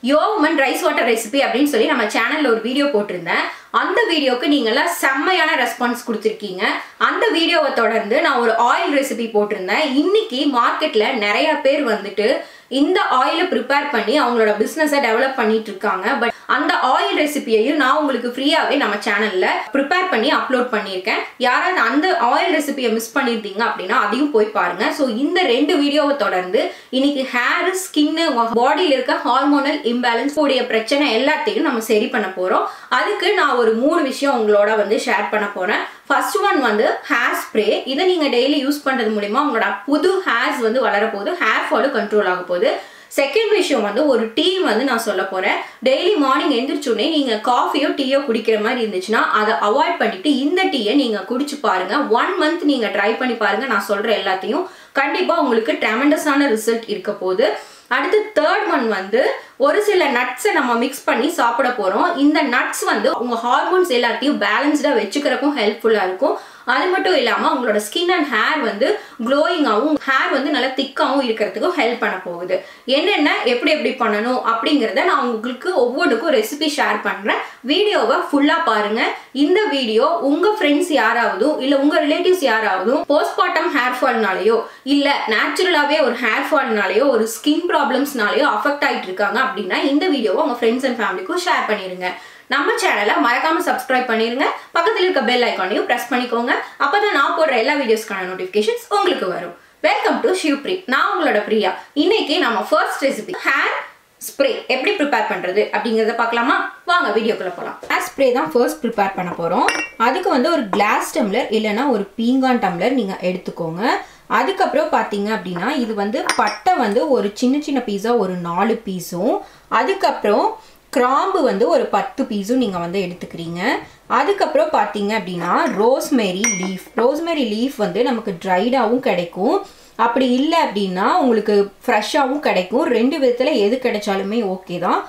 Yo woman rice water recipe அப்படின்னு சொல்லி நம்ம சேனல்ல ஒரு வீடியோ போட்டிருந்தேன். அந்த வீடியோக்கு நீங்கலாம் செம்மையான ரெஸ்பான்ஸ் கொடுத்திருக்கீங்க. அந்த வீடியோவை தொடர்ந்து நான் ஒரு ஆயில் ரெசிபி போட்டிருந்தேன். இன்னைக்கு மார்க்கெட்ல நிறைய பேர் வந்துட்டு இந்த ஆயிலை ப்ரிப்பேர் பண்ணி அவங்களோட பிசினஸை டெவலப் பண்ணிட்டு இருக்காங்க. பட் அந்த ஆயில் ரெசிபியையும் நான் உங்களுக்கு ஃப்ரீயாவே நம்ம சேனல்ல ப்ரிப்பேர் பண்ணி அப்லோட் பண்ணியிருக்கேன். யாராவது அந்த ஆயில் ரெசிபியை மிஸ் பண்ணியிருந்தீங்க அப்படின்னா அதையும் போய் பாருங்க. ஸோ இந்த ரெண்டு வீடியோவை தொடர்ந்து இன்னைக்கு ஹேர், ஸ்கின்னு, பாடியில் இருக்க ஹார்மோனல் இம்பேலன்ஸ் கூடிய பிரச்சனை எல்லாத்தையும் நம்ம சரி பண்ண போறோம். அதுக்கு நான் ஒரு 3 விஷயம் உங்களோட வந்து ஷேர் பண்ண போறேன். ஃபர்ஸ்ட் ஒன் வந்து ஹேர் ஸ்ப்ரே. இதை நீங்க டெய்லி யூஸ் பண்றது மூலமா உங்களோட புது ஹேர்ஸ் வந்து வளர போகுது, ஹேர் ஃபால் கண்ட்ரோல் ஆக போகுது. செகண்ட் விஷயம் வந்து ஒரு டீ வந்து நான் சொல்ல போறேன். டெய்லி மார்னிங் எந்திரிச்சோடனே நீங்க காஃபியோ டீயோ குடிக்கிற மாதிரி இருந்துச்சுன்னா அதை அவாய்ட் பண்ணிட்டு இந்த டீயை நீங்க குடிச்சு பாருங்க. 1 மந்த் நீங்க ட்ரை பண்ணி பாருங்க. நான் சொல்ற எல்லாத்தையும் கண்டிப்பா உங்களுக்கு ட்ரெமெண்டஸான ரிசல்ட் இருக்க போகுது. அடுத்து தேர்ட் ஒன் வந்து ஒரு சில நட்ஸை நம்ம மிக்ஸ் பண்ணி சாப்பிட போறோம். இந்த நட்ஸ் வந்து உங்க ஹார்மோன்ஸ் எல்லாத்தையும் பேலன்ஸ்டா வச்சுக்கிறதுக்கும் ஹெல்ப்ஃபுல்லா இருக்கும். அது மட்டும் இல்லாம உங்களோட ஸ்கின் அண்ட் ஹேர் வந்து க்ளோயிங்காகவும் ஹேர் வந்து நல்லா திக்காகவும் இருக்கிறதுக்கும் ஹெல்ப் பண்ண போகுது. என்னென்ன எப்படி பண்ணணும் அப்படிங்கிறத நான் உங்களுக்கு ஒவ்வொன்றுக்கும் ரெசிபி ஷேர் பண்றேன். வீடியோவை ஃபுல்லா பாருங்க. இந்த வீடியோ உங்க ஃப்ரெண்ட்ஸ் யாராவது இல்ல உங்க ரிலேட்டிவ்ஸ் யாராவது போஸ்ட்மார்ட்டம் ஹேர் ஃபால்னாலேயோ இல்ல நேச்சுரலாவே ஒரு ஹேர் ஃபால்னாலேயோ ஒரு ஸ்கின் ப்ராப்ளம்ஸ்னாலேயோ அஃபெக்ட் ஆயிட்டு இருக்காங்க அப்படின்னா இந்த வீடியோவை உங்க ஃப்ரெண்ட்ஸ் அண்ட் ஃபேமிலிக்கும் ஷேர் பண்ணிருங்க. நம்ம சேனலை மறக்காம சப்ஸ்கிரைப் பண்ணிருங்க. பக்கத்துல இருக்க பெல் ஐகானையும் பிரஸ் பண்ணிக்கோங்க. அப்பதான் நான் போடுற எல்லா வீடியோஸ்க்கான நோட்டிபிகேஷன்ஸ் உங்களுக்கு வரும். வெல்கம் டு ஷிவ்ப்ரி. நான் உங்களோட பிரியா. இன்னைக்கு நம்ம ஃபர்ஸ்ட் ரெசிபி ஹேர் ஸ்ப்ரே எப்படி ப்ரிப்பேர் பண்றது அப்படிங்கறத பார்க்கலாமா? வாங்க வீடியோக்குள்ள போலாம். ஹேர் ஸ்ப்ரே தான் ஃபர்ஸ்ட் ப்ரிப்பேர் பண்ண போறோம். அதுக்கு வந்து ஒரு கிளாஸ் டம்ளர் இல்லைன்னா ஒரு பீங்கான் டம்ளர் நீங்க எடுத்துக்கோங்க. அதுக்கப்புறம் பார்த்தீங்க அப்படின்னா இது வந்து பட்டை வந்து ஒரு சின்ன பீஸா ஒரு 4 பீஸும், அதுக்கப்புறம் கிராம்பு வந்து ஒரு 10 பீஸும் நீங்கள் வந்து எடுத்துக்கிறீங்க. அதுக்கப்புறம் பார்த்தீங்க அப்படின்னா ரோஸ்மேரி லீஃப் வந்து நமக்கு ட்ரைடாகவும் கிடைக்கும், அப்படி இல்லை அப்படின்னா உங்களுக்கு ஃப்ரெஷ்ஷாகவும் கிடைக்கும். 2 விதத்தில் எது கிடைச்சாலுமே ஓகே தான்.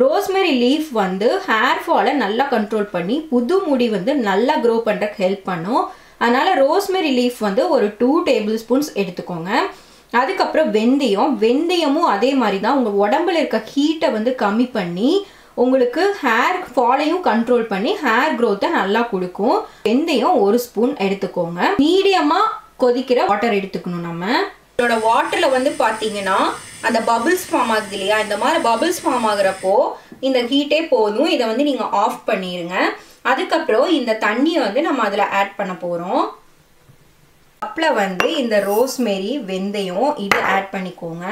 ரோஸ்மேரி லீஃப் வந்து ஹேர் ஃபாலை நல்லா கண்ட்ரோல் பண்ணி புது முடி வந்து நல்லா க்ரோ பண்ணுறதுக்கு ஹெல்ப் பண்ணும். அதனால் ரோஸ்மேரி லீஃப் வந்து ஒரு 2 டேபிள் ஸ்பூன்ஸ் எடுத்துக்கோங்க. அதுக்கப்புறம் வெந்தயமும் அதே மாதிரி தான் உங்கள் உடம்புல இருக்க ஹீட்டை வந்து கம்மி பண்ணி உங்களுக்கு ஹேர் ஃபாலையும் கண்ட்ரோல் பண்ணி ஹேர் க்ரோத்தை நல்லா கொடுக்கும். வெந்தயம் 1 ஸ்பூன் எடுத்துக்கோங்க. மீடியமாக கொதிக்கிற வாட்டர் எடுத்துக்கணும். நம்ம இதோட வாட்டரில் வந்து பார்த்தீங்கன்னா அந்த பபிள்ஸ் ஃபார்ம் ஆகுது இல்லையா, இந்த மாதிரி பபிள்ஸ் ஃபார்ம் ஆகுறப்போ இந்த ஹீட்டே போதும். இதை வந்து நீங்கள் ஆஃப் பண்ணிடுங்க. அதுக்கப்புறம் இந்த தண்ணியை வந்து நம்ம அதில் ஆட் பண்ண போகிறோம். கப்பில் வந்து இந்த ரோஸ்மேரி வெந்தயம் இது ஆட் பண்ணிக்கோங்க.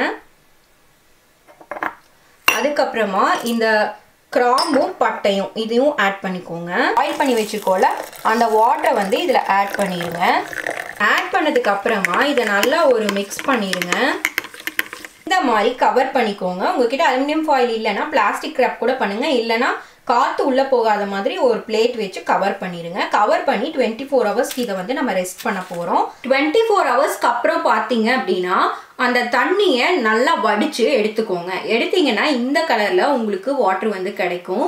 அதுக்கப்புறமா இந்த கிராம்பும் பட்டையும் இதையும் ஆட் பண்ணிக்கோங்க. பாயில் பண்ணி வச்சுக்கோல அந்த வாட்டரை வந்து இதில் ஆட் பண்ணிடுங்க. ஆட் பண்ணதுக்கு அப்புறமா இதை நல்லா ஒரு மிக்ஸ் பண்ணிடுங்க. இந்த மாதிரி கவர் பண்ணிக்கோங்க. உங்ககிட்ட அலுமினியம் ஃபாயில் இல்லைன்னா பிளாஸ்டிக் கிராப் கூட பண்ணுங்க, இல்லைன்னா காற்று உள்ளே போகாத மாதிரி ஒரு பிளேட் வச்சு கவர் பண்ணிடுங்க. கவர் பண்ணி 24 ஹவர்ஸ்க்கு இதை வந்து நம்ம ரெஸ்ட் பண்ண போகிறோம். 24 ஹவர்ஸ்க்கு அப்புறம் பார்த்தீங்க அப்படின்னா அந்த தண்ணியை நல்லா வடித்து எடுத்துக்கோங்க. எடுத்தீங்கன்னா இந்த கலரில் உங்களுக்கு வாட்டர் வந்து கிடைக்கும்.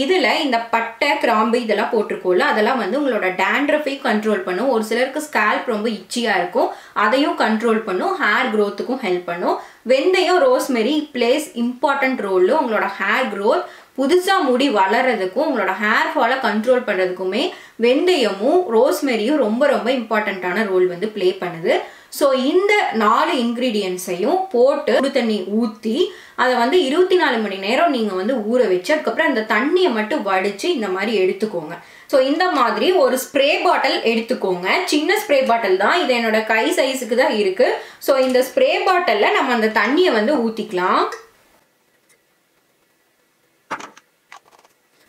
இதில் இந்த பட்டை கிராம்பு இதெல்லாம் போட்டிருக்கோம்ல, அதெல்லாம் வந்து உங்களோட டேண்ட்ரஃபை கண்ட்ரோல் பண்ணும். ஒரு சிலருக்கு ஸ்கேல்ப் ரொம்ப இச்சியாக இருக்கும், அதையும் கண்ட்ரோல் பண்ணும். ஹேர் க்ரோத்துக்கும் ஹெல்ப் பண்ணும். வெந்தயம் ரோஸ்மெரி பிளேஸ் இம்பார்ட்டன்ட் ரோல் உங்களோட ஹேர் க்ரோத், புதுசாக முடி வளர்றதுக்கும் உங்களோட ஹேர் ஃபாலை கண்ட்ரோல் பண்ணுறதுக்குமே வெந்தயமும் ரோஸ்மெரியும் ரொம்ப இம்பார்ட்டண்ட்டான ரோல் வந்து ப்ளே பண்ணுது. ஸோ இந்த 4 இன்க்ரீடியன்ஸையும் போட்டு சுடு தண்ணி ஊற்றி அதை வந்து 24 மணி நேரம் நீங்கள் வந்து ஊற வச்சு அதுக்கப்புறம் அந்த தண்ணியை மட்டும் வடித்து இந்த மாதிரி எடுத்துக்கோங்க. ஸோ இந்த மாதிரி ஒரு ஸ்ப்ரே பாட்டில் எடுத்துக்கோங்க. சின்ன ஸ்ப்ரே பாட்டில் தான் இது, என்னோட கை சைஸுக்கு தான் இருக்குது. ஸோ இந்த ஸ்ப்ரே பாட்டிலில் நம்ம அந்த தண்ணியை வந்து ஊற்றிக்கலாம்.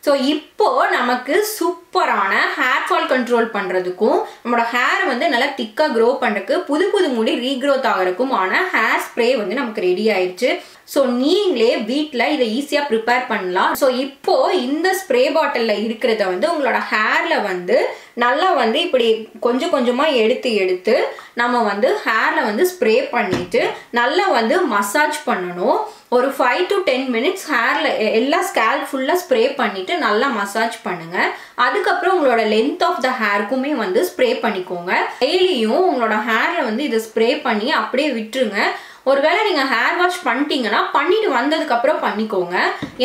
ஸோ இப்போ நமக்கு சூப்பரான ஹேர் ஃபால் கண்ட்ரோல் பண்ணுறதுக்கும் நம்மளோட ஹேர் வந்து நல்லா திக்காக க்ரோ பண்ணுறதுக்கு புது முடி ரீக்ரோத் ஆகிறதுக்குமான ஹேர் ஸ்ப்ரே வந்து நமக்கு ரெடி ஆயிடுச்சு. ஸோ நீங்களே வீட்டில் இதை ஈஸியாக ப்ரிப்பேர் பண்ணலாம். ஸோ இப்போ இந்த ஸ்ப்ரே பாட்டிலில் இருக்கிறத வந்து உங்களோட ஹேரில் வந்து நல்லா வந்து இப்படி கொஞ்சமாக எடுத்து நம்ம வந்து ஹேரில் வந்து ஸ்ப்ரே பண்ணிவிட்டு நல்லா வந்து மசாஜ் பண்ணணும். ஒரு 5 to 10 minutes ஹேரில் எல்லா ஸ்கேல்ப் ஃபுல்லாக ஸ்ப்ரே பண்ணிவிட்டு நல்லா மசாஜ் பண்ணுங்கள். அதுக்கப்புறம் உங்களோட லென்த் ஆஃப் த ஹேருக்குமே வந்து ஸ்ப்ரே பண்ணிக்கோங்க. டெய்லியும் உங்களோட ஹேரில் வந்து இதை ஸ்ப்ரே பண்ணி அப்படியே விட்டுருங்க. ஒருவேளை நீங்க ஹேர் வாஷ் பண்ணிட்டீங்கன்னா பண்ணிட்டு வந்ததுக்கு அப்புறம் பண்ணிக்கோங்க.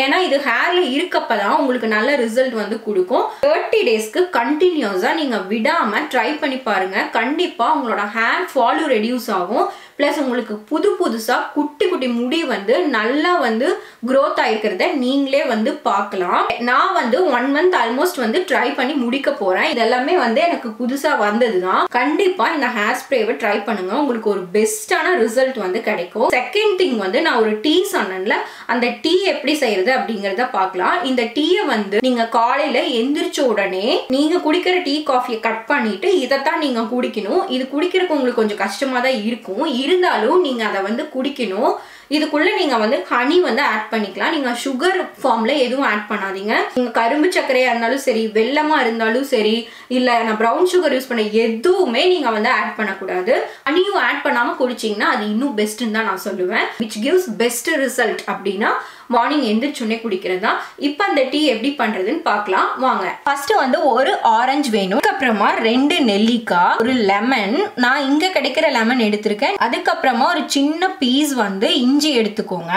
ஏன்னா இது ஹேர்ல இருக்கப்பதான் உங்களுக்கு நல்ல ரிசல்ட் வந்து கொடுக்கும். 30 டேஸ்க்கு கண்டினியூஸா நீங்க விடாம ட்ரை பண்ணி பாருங்க. கண்டிப்பா உங்களோட ஹேர் ஃபாலும் ரெடியூஸ் ஆகும். பிளஸ் உங்களுக்கு புதுசா குட்டி குட்டி முடி வந்து நல்லா வந்து growth ஆயிருக்கிறத நீங்களே வந்து பார்க்கலாம். நான் வந்து 1 month ஆல்மோஸ்ட் வந்து ட்ரை பண்ணி முடிக்க போறேன். இதெல்லாமே வந்து எனக்கு புதுசா வந்ததுதான். கண்டிப்பா இந்த ஹேர் ஸ்ப்ரேவை ட்ரை பண்ணுங்க. உங்களுக்கு ஒரு பெஸ்டான ரிசல்ட் வந்து கிடைக்கும். செகண்ட் திங் வந்து நான் ஒரு டீ சொன்னேன்ல, அந்த டீ எப்படி செய்யறது அப்படிங்கறத பார்க்கலாம். இந்த டீயை வந்து நீங்க காலையில எந்திரிச்ச உடனே நீங்க குடிக்கிற டீ காஃபியை கட் பண்ணிட்டு இதைத்தான் நீங்க குடிக்கணும். இது குடிக்கிறதுக்கு உங்களுக்கு கொஞ்சம் கஷ்டமா தான் இருக்கும். இருந்தாலும் நீங்க அதை வந்து குடிக்கணும். இதுக்குள்ள நீங்க வந்து ஹனி வந்து ஆட் பண்ணிக்கலாம். நீங்க சுகர் ஃபார்ம்ல எதுவும் ஆட் பண்ணாதீங்க. நீங்க கரும்பு சர்க்கரையா இருந்தாலும் சரி, வெல்லமா இருந்தாலும் சரி, இல்ல நான் பிரவுன் சுகர் யூஸ் பண்ண எதுவுமே நீங்க வந்து ஆட் பண்ணக்கூடாது. ஹனியும் ஆட் பண்ணாம குடிச்சீங்கன்னா அது இன்னும் பெஸ்ட்னு தான் நான் சொல்லுவேன். which gives best result அப்படின்னா மார்னிங் எந்திரிச்சோடனே குடிக்கிறது தான். இப்போ அந்த டீ எப்படி பண்றதுன்னு பார்க்கலாம் வாங்க. ஃபர்ஸ்ட் வந்து ஒரு ஆரஞ்சு வேணும். அதுக்கப்புறமா 2 நெல்லிக்காய், ஒரு லெமன், நான் இங்க கிடைக்கிற லெமன் எடுத்திருக்கேன். அதுக்கப்புறமா ஒரு சின்ன பீஸ் வந்து இஞ்சி எடுத்துக்கோங்க.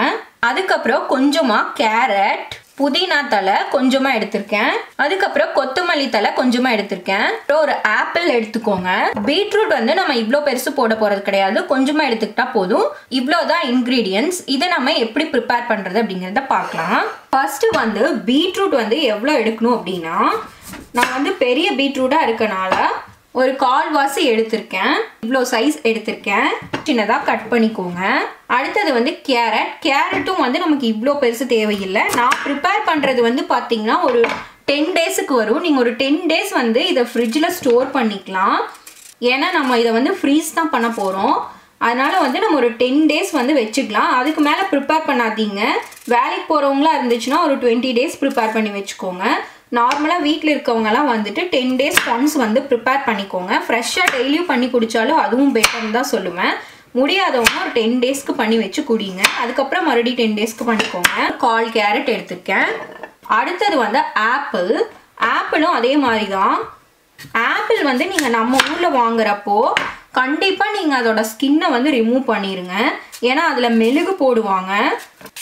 அதுக்கப்புறம் கொஞ்சமா கேரட், புதினா தலை கொஞ்சமா எடுத்திருக்கேன். அதுக்கப்புறம் கொத்தமல்லி தலை கொஞ்சமா எடுத்திருக்கேன். அப்புறம் ஒரு ஆப்பிள் எடுத்துக்கோங்க. பீட்ரூட் வந்து நம்ம இவ்வளோ பெருசு போட போறது கிடையாது, கொஞ்சமா எடுத்துக்கிட்டா போதும். இவ்வளோதான் இன்கிரீடியன்ஸ். இதை நம்ம எப்படி ப்ரிப்பேர் பண்றது அப்படிங்கிறத பார்க்கலாம். ஃபர்ஸ்ட் வந்து பீட்ரூட் வந்து எவ்வளோ எடுக்கணும் அப்படின்னா, நான் வந்து பெரிய பீட்ரூட்டா இருக்கனால ஒரு 1/4 எடுத்திருக்கேன். இவ்வளோ சைஸ் எடுத்திருக்கேன். சின்னதாக கட் பண்ணிக்கோங்க. அடுத்தது வந்து கேரட்டும் வந்து நமக்கு இவ்வளோ பெருசு தேவையில்லை. நான் ப்ரிப்பேர் பண்ணுறது வந்து பார்த்தீங்கன்னா ஒரு 10 டேஸுக்கு வரும். நீங்கள் ஒரு 10 டேஸ் வந்து இதை ஃப்ரிட்ஜில் ஸ்டோர் பண்ணிக்கலாம். ஏன்னா நம்ம இதை வந்து ஃப்ரீஸ் தான் பண்ண போகிறோம். அதனால் வந்து நம்ம ஒரு 10 டேஸ் வந்து வச்சுக்கலாம். அதுக்கு மேலே ப்ரிப்பேர் பண்ணாதீங்க. வேலைக்கு போகிறவங்களா இருந்துச்சுன்னா ஒரு 20 டேஸ் ப்ரிப்பேர் பண்ணி வச்சுக்கோங்க. நார்மலாக வீட்டில் இருக்கவங்கலாம் வந்துட்டு 10 டேஸ் ஒன்ஸ் வந்து ப்ரிப்பேர் பண்ணிக்கோங்க. ஃப்ரெஷ்ஷாக டெய்லியும் பண்ணி குடித்தாலும் அதுவும் பெட்டர்னு தான் சொல்லுவேன். முடியாதவங்க ஒரு 10 டேஸ்க்கு பண்ணி வச்சு குடிங்க. அதுக்கப்புறம் மறுபடியும் 10 டேஸ்க்கு பண்ணிக்கோங்க. 1/4 கேரட் எடுத்திருக்கேன். அடுத்தது வந்து ஆப்பிளும் அதே மாதிரி தான். ஆப்பிள் வந்து நீங்கள் நம்ம ஊரில் வாங்குறப்போ கண்டிப்பாக நீங்கள் அதோட ஸ்கின்னை வந்து ரிமூவ் பண்ணிடுங்க. ஏன்னா அதில் மெழுகு போடுவாங்க.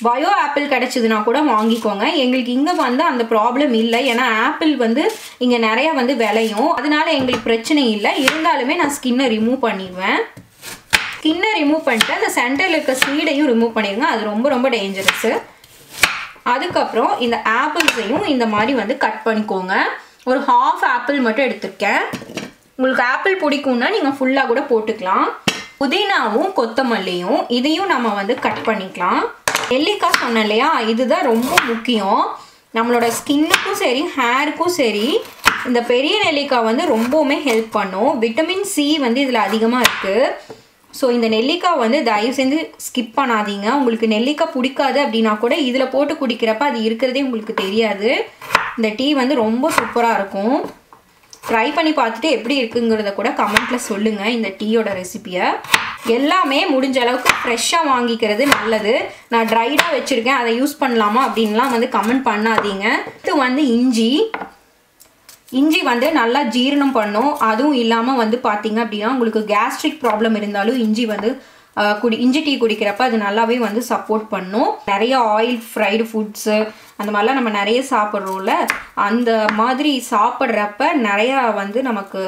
பயோ ஆப்பிள் கிடைச்சதுன்னா கூட வாங்கிக்கோங்க. எங்களுக்கு இங்கே வந்து அந்த ப்ராப்ளம் இல்லை. ஏன்னா ஆப்பிள் வந்து இங்கே நிறையா வந்து விளையும். அதனால எங்களுக்கு பிரச்சனை இல்லை. இருந்தாலுமே நான் ஸ்கின்னை ரிமூவ் பண்ணிடுவேன். ஸ்கின்னை ரிமூவ் பண்ணிட்டு அந்த சென்டரில் இருக்க சீடையும் ரிமூவ் பண்ணிடுங்க. அது ரொம்ப ரொம்ப டேஞ்சரஸு. அதுக்கப்புறம் இந்த ஆப்பிள்ஸையும் இந்த மாதிரி வந்து கட் பண்ணிக்கோங்க. ஒரு 1/2 ஆப்பிள் மட்டும் எடுத்திருக்கேன். உங்களுக்கு ஆப்பிள் பிடிக்கும்னா நீங்கள் ஃபுல்லாக கூட போட்டுக்கலாம். புதினாவும் கொத்தமல்லியும் இதையும் நம்ம வந்து கட் பண்ணிக்கலாம். நெல்லிக்காய் சொன்னேன் இல்லையா, இதுதான் ரொம்ப முக்கியம். நம்மளோட ஸ்கின்னுக்கும் சரி ஹேருக்கும் சரி இந்த பெரிய நெல்லிக்காய் வந்து ரொம்பவுமே ஹெல்ப் பண்ணும். விட்டமின் சி வந்து இதில் அதிகமாக இருக்குது. ஸோ இந்த நெல்லிக்காய் வந்து தயவு செஞ்சு ஸ்கிப் பண்ணாதீங்க. உங்களுக்கு நெல்லிக்காய் பிடிக்காது அப்படின்னா கூட இதில் போட்டு குடிக்கிறப்ப அது இருக்கிறதே உங்களுக்கு தெரியாது. இந்த டீ வந்து ரொம்ப சூப்பராக இருக்கும். ட்ரை பண்ணி பார்த்துட்டு எப்படி இருக்குங்கிறத கூட கமெண்ட்டில் சொல்லுங்கள். இந்த டீயோட ரெசிபியை எல்லாமே முடிஞ்ச அளவுக்கு ஃப்ரெஷ்ஷாக வாங்கிக்கிறது நல்லது. நான் ட்ரைடாக வச்சுருக்கேன், அதை யூஸ் பண்ணலாமா அப்படின்லாம் வந்து கமெண்ட் பண்ணாதீங்க. இது வந்து இஞ்சி வந்து நல்லா ஜீரணம் பண்ணும். அதுவும் இல்லாமல் வந்து பார்த்தீங்க அப்படின்னா உங்களுக்கு கேஸ்ட்ரிக் ப்ராப்ளம் இருந்தாலும் இஞ்சி டீ குடிக்கிறப்ப அது நல்லாவே வந்து சப்போர்ட் பண்ணும். நிறைய ஆயில் ஃப்ரைடு ஃபுட்ஸு அந்த மாதிரிலாம் நம்ம நிறைய சாப்பிட்றோம்ல, அந்த மாதிரி சாப்பிட்றப்ப நிறையா வந்து நமக்கு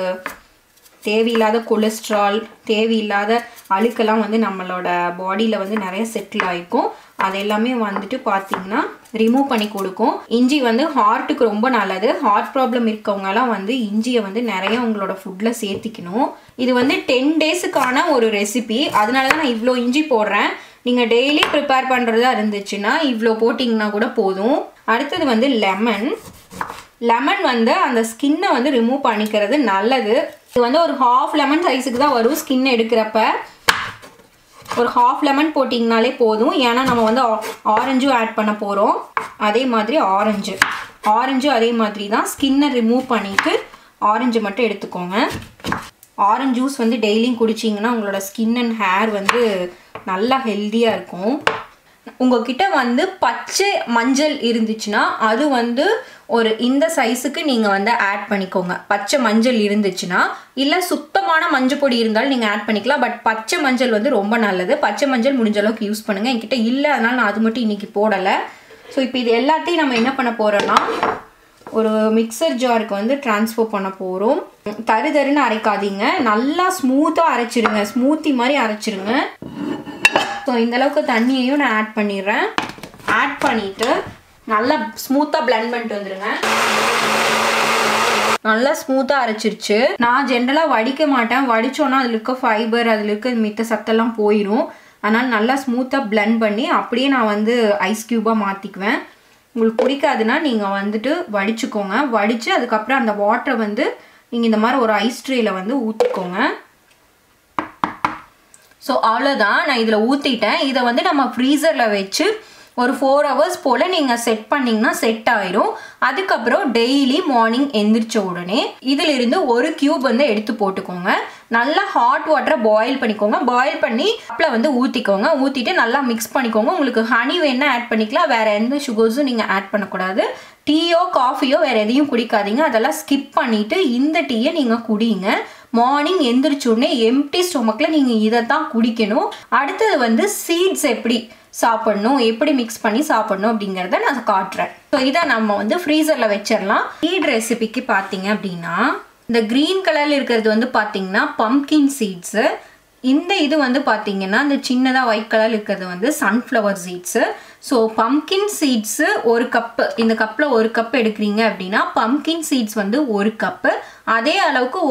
தேவையில்லாத கொலஸ்ட்ரால், தேவையில்லாத அழுக்கெல்லாம் வந்து நம்மளோட பாடியில் வந்து நிறைய செட்டில் ஆகிருக்கும். அது எல்லாமே வந்துட்டு பார்த்திங்கன்னா ரிமூவ் பண்ணி கொடுக்கும். இஞ்சி வந்து ஹார்ட்டுக்கு ரொம்ப நல்லது. ஹார்ட் ப்ராப்ளம் இருக்கவங்கலாம் வந்து இஞ்சியை வந்து நிறைய உங்களோட ஃபுட்டில் சேர்த்திக்கணும். இது வந்து 10 டேஸுக்கான ஒரு ரெசிபி. அதனால தான் நான் இவ்வளோ இஞ்சி போடுறேன். நீங்கள் டெய்லி ப்ரிப்பேர் பண்ணுறதா இருந்துச்சுன்னா இவ்வளோ போட்டிங்கன்னா கூட போதும். அடுத்தது வந்து லெமன் வந்து அந்த ஸ்கின்னை வந்து ரிமூவ் பண்ணிக்கிறது நல்லது. இது வந்து ஒரு 1/2 லெமன் சைஸுக்கு தான் வரும். ஸ்கின் எடுக்கிறப்ப ஒரு 1/2 லெமன் போட்டிங்கனாலே போதும். ஏன்னா நம்ம வந்து ஆரஞ்சும் ஆட் பண்ண போகிறோம். அதே மாதிரி ஆரஞ்சு அதே மாதிரி தான். ஸ்கின்னை ரிமூவ் பண்ணிவிட்டு ஆரஞ்சு மட்டும் எடுத்துக்கோங்க. ஆரஞ்சு ஜூஸ் வந்து டெய்லியும் குடிச்சிங்கன்னா உங்களோட ஸ்கின் அண்ட் ஹேர் வந்து நல்லா ஹெல்த்தியாக இருக்கும். உங்ககிட்ட வந்து பச்சை மஞ்சள் இருந்துச்சுன்னா அது வந்து ஒரு இந்த சைஸுக்கு நீங்கள் வந்து ஆட் பண்ணிக்கோங்க. பச்சை மஞ்சள் இருந்துச்சுன்னா, இல்லை சுத்த சுத்தமான மஞ்சள் பொடி இருந்தாலும் நீங்கள் ஆட் பண்ணிக்கலாம். பட் பச்சை மஞ்சள் வந்து ரொம்ப நல்லது. பச்சை மஞ்சள் முடிஞ்ச அளவுக்கு யூஸ் பண்ணுங்கள். என்கிட்ட இல்லை, அதனால் நான் அது மட்டும் இன்றைக்கி போடலை. ஸோ இப்போ இது எல்லாத்தையும் நம்ம என்ன பண்ண போகிறோன்னா ஒரு மிக்சர் ஜாருக்கு வந்து ட்ரான்ஸ்ஃபர் பண்ண போகிறோம். தருன்னு அரைக்காதீங்க, நல்லா ஸ்மூத்தாக அரைச்சிருங்க, ஸ்மூத்தி மாதிரி அரைச்சிருங்க. ஸோ இந்தளவுக்கு தண்ணியையும் நான் ஆட் பண்ணிடுறேன். ஆட் பண்ணிவிட்டு நல்லா ஸ்மூத்தாக பிளெண்ட் பண்ணிட்டு வந்துடுங்க. நல்லா ஸ்மூத்தாக அரைச்சிருச்சு. நான் ஜென்ரலாக வடிக்க மாட்டேன், வடித்தோன்னா அதில் இருக்க ஃபைபர், அதில் இருக்க மித்த சத்தெல்லாம் போயிடும். அதனால் நல்லா ஸ்மூத்தாக பிளெண்ட் பண்ணி அப்படியே நான் வந்து ஐஸ் க்யூபாக மாற்றிக்குவேன். உங்களுக்கு பிடிக்காதுன்னா நீங்கள் வந்துட்டு வடிச்சுக்கோங்க. வடித்து அதுக்கப்புறம் அந்த வாட்டரை வந்து நீங்கள் இந்த மாதிரி ஒரு ஐஸ் ட்ரேயில் வந்து ஊற்றிக்கோங்க. ஸோ அவ்வளோதான், நான் இதில் ஊற்றிட்டேன். இதை வந்து நம்ம ஃப்ரீசரில் வச்சு ஒரு 4 hours போல் நீங்கள் செட் பண்ணிங்கன்னா செட் ஆயிரும். அதுக்கப்புறம் டெய்லி மார்னிங் எந்திரிச்ச உடனே இதிலிருந்து ஒரு க்யூப் வந்து எடுத்து போட்டுக்கோங்க. நல்லா ஹாட் வாட்டரை பாயில் பண்ணிக்கோங்க. பாயில் பண்ணி கப்பில் வந்து ஊற்றிக்கோங்க. ஊற்றிட்டு நல்லா மிக்ஸ் பண்ணிக்கோங்க. உங்களுக்கு ஹனி வேணால் ஆட் பண்ணிக்கலாம். வேறு எந்த சுகர்ஸும் நீங்கள் ஆட் பண்ணக்கூடாது. டீயோ காஃபியோ வேறு எதையும் குடிக்காதீங்க. அதெல்லாம் ஸ்கிப் பண்ணிவிட்டு இந்த டீயை நீங்கள் குடிங்க. மார்னிங் எந்திரிச்ச உடனே எம்டி ஸ்டொமக்கில் நீங்கள் இதை தான் குடிக்கணும். அடுத்தது வந்து சீட்ஸ் எப்படி சாப்பிடணும், எப்படி மிக்ஸ் பண்ணி சாப்பிடணும் அப்படிங்கிறத நான் காட்டுறேன். ஸோ இதை நம்ம வந்து ஃப்ரீசரில் வச்சிடலாம். சீட் ரெசிபிக்கு பார்த்தீங்க அப்படின்னா இந்த க்ரீன் கலரில் இருக்கிறது வந்து பார்த்தீங்கன்னா பம்கின் சீட்ஸு. இந்த இது வந்து பார்த்தீங்கன்னா இந்த சின்னதாக ஒயிட் கலர் இருக்கிறது வந்து sunflower seeds. So pumpkin seeds ஒரு கப்பு, இந்த கப்பில் ஒரு கப் எடுக்கிறீங்க அப்படின்னா பம்கின் சீட்ஸ் வந்து ஒரு கப்பு. அதே அளவுக்கு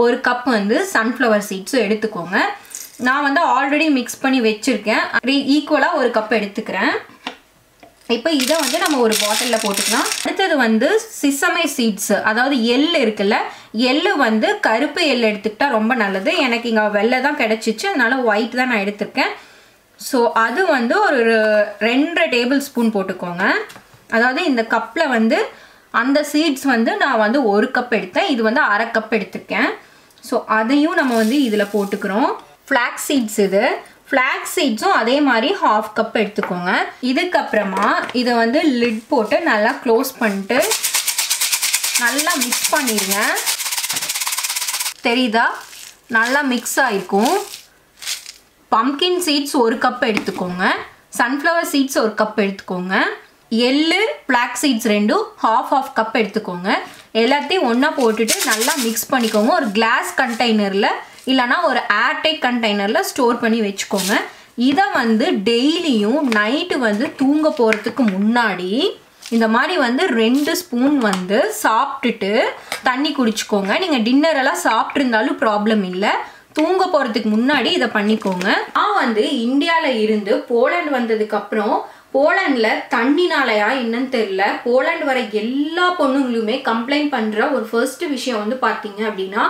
ஒரு கப் வந்து சன்ஃப்ளவர் சீட்ஸும் எடுத்துக்கோங்க. நான் வந்து ஆல்ரெடி மிக்ஸ் பண்ணி வச்சுருக்கேன். ஈக்குவலாக ஒரு கப் எடுத்துக்கிறேன். இப்போ இதை வந்து நம்ம ஒரு பாட்டிலில் போட்டுக்கலாம். அடுத்தது வந்து சிசமே சீட்ஸு, அதாவது எள் இருக்குல்ல, எள் வந்து கருப்பு எள் எடுத்துக்கிட்டால் ரொம்ப நல்லது. எனக்கு இங்கே வெள்ளை தான் கிடச்சிச்சு, அதனால் ஒயிட் தான் நான் எடுத்திருக்கேன். ஸோ அது வந்து ஒரு 2 டேபிள் ஸ்பூன் போட்டுக்கோங்க. அதாவது இந்த கப்பில் வந்து அந்த சீட்ஸ் வந்து நான் வந்து 1 கப் எடுத்தேன், இது வந்து அரை கப் எடுத்திருக்கேன். ஸோ அதையும் நம்ம வந்து இதில் போட்டுக்கிறோம். ஃப்ளாக்ஸ் சீட்ஸ், இது ஃப்ளாக்ஸ் சீட்ஸும் அதே மாதிரி 1/2 கப் எடுத்துக்கோங்க. இதுக்கப்புறமா இதை வந்து லிட் போட்டு நல்லா க்ளோஸ் பண்ணிட்டு நல்லா மிக்ஸ் பண்ணிடுங்க. தெரியுதா, நல்லா மிக்ஸ் ஆகிருக்கும். பம்கின் சீட்ஸ் 1 கப் எடுத்துக்கோங்க. சன்ஃப்ளவர் சீட்ஸ் 1 கப் எடுத்துக்கோங்க. எள்ளு ஃப்ளாக்ஸ் சீட்ஸ் 2 1/2 கப் எடுத்துக்கோங்க. எல்லாத்தையும் ஒன்றா போட்டுட்டு நல்லா மிக்ஸ் பண்ணிக்கோங்க. ஒரு கிளாஸ் கண்டெய்னரில் இல்லைனா ஒரு ஏர்டைட் கண்டெய்னரில் ஸ்டோர் பண்ணி வச்சுக்கோங்க. இதை வந்து டெய்லியும் நைட்டு வந்து தூங்க போகிறதுக்கு முன்னாடி இந்த மாதிரி வந்து 2 ஸ்பூன் வந்து சாப்பிட்டுட்டு தண்ணி குடிச்சுக்கோங்க. நீங்கள் டின்னரெல்லாம் சாப்பிட்ருந்தாலும் ப்ராப்ளம் இல்லை, தூங்க போகிறதுக்கு முன்னாடி இதை பண்ணிக்கோங்க. நான் வந்து இந்தியாவில் இருந்து போலண்ட் வந்ததுக்கப்புறம் போலண்டில் தண்ணினாலையா என்னன்னு தெரியல, போலண்ட் வர எல்லா பொண்ணுங்களுமே கம்ப்ளைண்ட் பண்ணுற ஒரு ஃபர்ஸ்ட் விஷயம் வந்து பார்த்தீங்க அப்படின்னா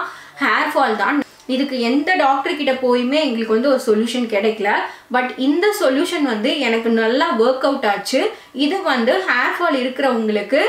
ஹேர் ஃபால் தான். இதுக்கு எந்த டாக்டர் கிட்ட போயுமே எங்களுக்கு வந்து ஒரு சொல்யூஷன் கிடைக்கல. பட் இந்த சொல்யூஷன் வந்து எனக்கு நல்லா ஒர்க் அவுட் ஆச்சு. இது வந்து ஹேர் ஃபால் இருக்கிறவங்களுக்கு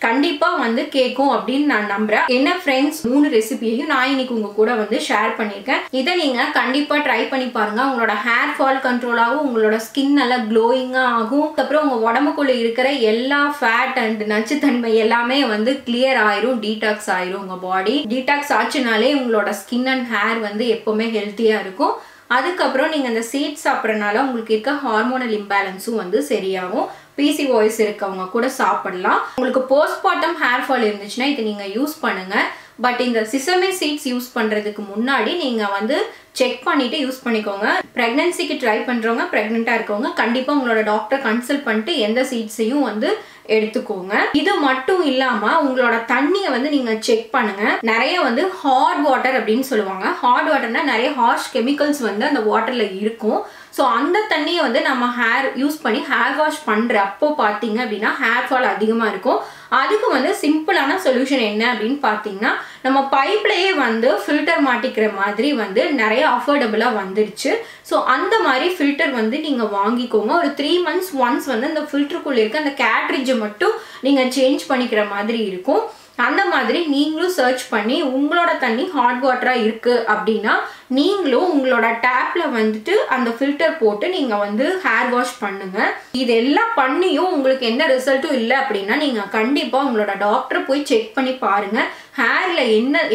கண்டிப்பாக வந்து கேட்கும் அப்படின்னு நான் நம்புறேன். என்ன ஃப்ரெண்ட்ஸ், 3 ரெசிபியையும் நான் இன்னைக்கு உங்க கூட வந்து ஷேர் பண்ணியிருக்கேன். இதை நீங்கள் கண்டிப்பாக ட்ரை பண்ணி பாருங்க. உங்களோட ஹேர் ஃபால் கண்ட்ரோல் ஆகும், உங்களோட ஸ்கின் நல்லா க்ளோயிங்காக ஆகும். அப்புறம் உங்கள் உடம்புக்குள்ளே இருக்கிற எல்லா ஃபேட் அண்ட் நச்சுத்தன்மை எல்லாமே வந்து கிளியர் ஆயிரும், டீடாக்ஸ் ஆயிரும். உங்கள் பாடி டீடாக்ஸ் ஆச்சுனாலே உங்களோட ஸ்கின் அண்ட் ஹேர் வந்து எப்போவுமே ஹெல்த்தியாக இருக்கும். அதுக்கப்புறம் நீங்கள் அந்த சீட்ஸ் சாப்பிட்றதுனால உங்களுக்கு இருக்க ஹார்மோனல் இம்பேலன்ஸும் வந்து சரியாகும். PCOS இருக்கவங்க கூட சாப்பிடலாம். உங்களுக்கு போஸ்ட்மார்ட்டம் ஹேர் ஃபால் இருந்துச்சுன்னா இதை நீங்கள் யூஸ் பண்ணுங்கள். பட் இந்த சிசமே சீட்ஸ் யூஸ் பண்ணுறதுக்கு முன்னாடி நீங்கள் வந்து செக் பண்ணிவிட்டு யூஸ் பண்ணிக்கோங்க. ப்ரெக்னென்சிக்கு ட்ரை பண்ணுறவங்க, ப்ரெக்னெண்ட்டாக இருக்கவங்க கண்டிப்பாக உங்களோட டாக்டர் கன்சல்ட் பண்ணிட்டு எந்த சீட்ஸையும் வந்து எடுத்துக்கோங்க. இது மட்டும் இல்லாமல் உங்களோட தண்ணியை வந்து நீங்கள் செக் பண்ணுங்கள். நிறைய வந்து ஹாட் வாட்டர் அப்படின்னு சொல்லுவாங்க. ஹாட் வாட்டர்னா நிறைய ஹார்ஷ் கெமிக்கல்ஸ் வந்து அந்த வாட்டரில் இருக்கும். ஸோ அந்த தண்ணியை வந்து நம்ம ஹேர் யூஸ் பண்ணி ஹேர் வாஷ் பண்ணுறப்போ பார்த்தீங்க அப்படின்னா ஹேர் ஃபால் அதிகமாக இருக்கும். அதுக்கு வந்து சிம்பிளான சொல்யூஷன் என்ன அப்படின்னு பார்த்தீங்கன்னா நம்ம பைப்லேயே வந்து ஃபில்டர் மாட்டிக்கிற மாதிரி வந்து நிறைய அஃபோர்டபுளாக வந்துடுச்சு. ஸோ அந்த மாதிரி ஃபில்டர் வந்து நீங்கள் வாங்கிக்கோங்க. ஒரு 3 months ஒன்ஸ் வந்து அந்த ஃபில்டருக்குள்ளே இருக்க அந்த கேட்ரிட்ஜை மட்டும் நீங்கள் சேஞ்ச் பண்ணிக்கிற மாதிரி இருக்கும். அந்த மாதிரி நீங்களும் சர்ச் பண்ணி உங்களோட தண்ணி ஹாட் வாட்டராக இருக்குது அப்படின்னா நீங்களும் உங்களோட டேப்ல வந்துட்டு அந்த ஃபில்டர் போட்டு நீங்க வந்து ஹேர் வாஷ் பண்ணுங்க. இதெல்லாம் பண்ணியும் உங்களுக்கு எந்த ரிசல்ட்டும் இல்லை அப்படின்னா நீங்க கண்டிப்பா உங்களோட டாக்டரை போய் செக் பண்ணி பாருங்க. ஹேர்ல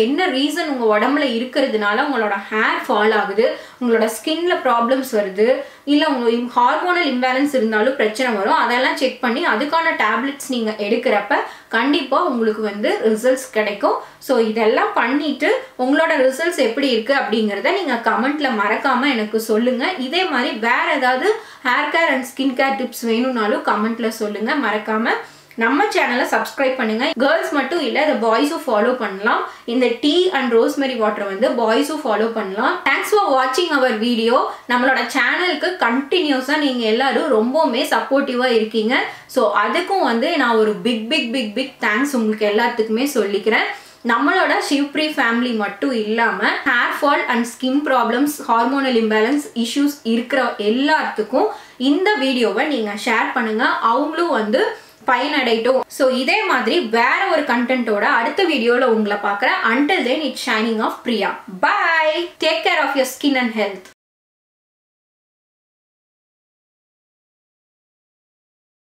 என்ன ரீசன் உங்க உடம்புல இருக்கிறதுனால உங்களோட ஹேர் ஃபால் ஆகுது, உங்களோட ஸ்கின்ல ப்ராப்ளம்ஸ் வருது, இல்ல உங்க ஹார்மோனல் இம்பேலன்ஸ் இருந்தாலும் பிரச்சனை வரும். அதெல்லாம் செக் பண்ணி அதுக்கான டேப்லெட்ஸ் நீங்க எடுக்கிறப்ப கண்டிப்பா உங்களுக்கு வந்து ரிசல்ட்ஸ் கிடைக்கும். ஸோ இதெல்லாம் பண்ணிட்டு உங்களோட ரிசல்ட்ஸ் எப்படி இருக்கு அப்படிங்கிறத நீங்க கமெண்ட்ல மறக்காம எனக்கு சொல்லுங்க. இதே மாதிரி வேற ஏதாவது hair care and skin care tips வேணும்னாலும் கமெண்ட்ல சொல்லுங்க. மறக்காம நம்ம சேனலை சப்ஸ்கிரைப் பண்ணுங்க. கேர்ள்ஸ் மட்டும் இல்லை, இதை பாய்ஸும் ஃபாலோ பண்ணலாம். இந்த டீ அண்ட் ரோஸ்மெரி வாட்டர் வந்து பாய்ஸும் ஃபாலோ பண்ணலாம். தேங்க்ஸ் ஃபார் வாட்சிங் அவர் வீடியோ. நம்மளோட சேனலுக்கு கண்டினியூஸாக நீங்கள் எல்லாரும் ரொம்பவுமே சப்போர்ட்டிவாக இருக்கீங்க. ஸோ அதுக்கும் வந்து நான் ஒரு பிக் தேங்க்ஸ் உங்களுக்கு எல்லாத்துக்குமே சொல்லிக்கிறேன். நம்மளோட ஷிவ்ப்ரி ஃபேமிலி மட்டும் இல்லாமல் hair fall and skin problems, hormonal imbalance issues இருக்கிற எல்லாத்துக்கும் இந்த வீடியோவை நீங்கள் ஷேர் பண்ணுங்க. அவங்களும் வந்து பயனடையட்டும். ஸோ இதே மாதிரி வேற ஒரு கண்டென்ட்டோட அடுத்த வீடியோவில் உங்களை பார்க்குறேன். Until then, it's signing off Priya. Bye. Take care of your skin and health.